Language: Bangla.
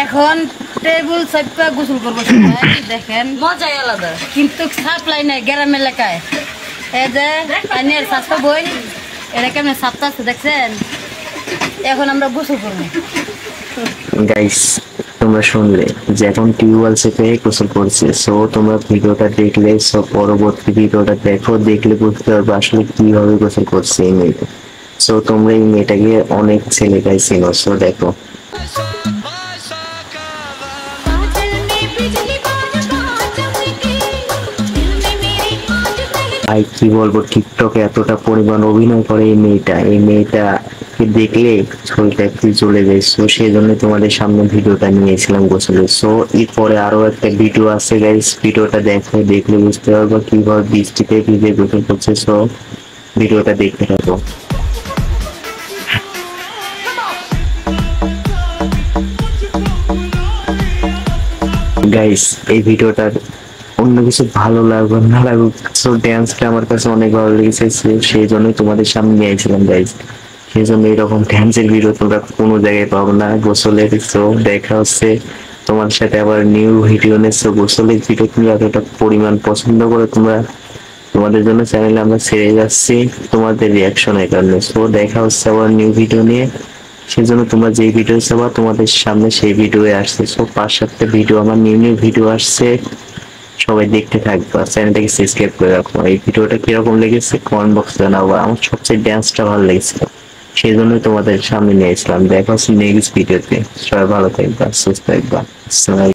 এখন টেবিল চাপা গোসল করবো সবাই দেখেন মজাই আলাদা কিন্তু সাপ্লাই নাই গ্রাম এলাকায় এই যে পানির সাপটা বই এটা কেমন সাপটা আছে দেখছেন এখন আমরা গোসল করবো গাইস তোমরা শুনলে যে এখন টিউবওয়েল চেপে গোসল করছে সো তোমরা ভিডিওটা দেখলে সো পরবর্তী ভিডিওটা দেখলে বুঝতে পারবে আসলে কিভাবে গোসল করছে এই মেয়েটা সো তোমরা এই মেয়েটাকে অনেক ছেলেটাই চিনো সো দেখো ভাই কি বলবো টিকটকে এতটা পরিমাণ অভিনয় করে এই মেয়েটাকে দেখলে ছবিটা একটু চলে যায় সো সেই জন্য তোমাদের সামনে ভিডিওটা নিয়েছিলাম গোসলের সো এরপরে আরো একটা ভিডিও আছে গাইস ভিডিওটা দেখলে বুঝতে পারবো কিভাবে বৃষ্টিতে ভিজে গোসল করছে সো ভিডিওটা দেখতে থাকো গাইস এই ভিডিওটার অন্য কিছু ভালো লাগবে না লাগুক সো ড্যান্সটা আমার কাছে অনেক ভালো লেগেছে সেই জন্যই তোমাদের সামনে নিয়ে আসছিলাম গাইস সেই জন্য এরকম ড্যান্সের ভিডিও তোমরা কোনো জায়গায় পাবো না গোসলের সো দেখা হচ্ছে তোমার সাথে আবার নিউ ভিডিও নিচ্ছো গোসলের ভিডিও তুমি এতটা পরিমাণ পছন্দ করে তোমাদের জন্য চ্যানেলে আমরা ছেড়ে যাচ্ছি তোমাদের রিয়াকশনের কারণে সো দেখা হচ্ছে আবার নিউ ভিডিও নিয়ে সেজন্য তোমরা যে ভিডিও চাবা তোমাদের সামনে সেই ভিডিও আসছে সো 5-7টা ভিডিও আমার নিউ ভিডিও আসছে সবাই দেখতে থাকবা চ্যানেলটাকে সাবস্ক্রাইব করে রাখো এই ভিডিওটা কিরকম লেগেছে কমেন্ট বক্সে জানাবো আমার সবচেয়ে ড্যান্সটা ভালো লেগেছিল সেই জন্যই তোমাদের সামনে নিয়ে এসেছিলাম দেখা হচ্ছে নেক্সট ভিডিওতে সবাই ভালো থাকবা সুস্থ থাকবা।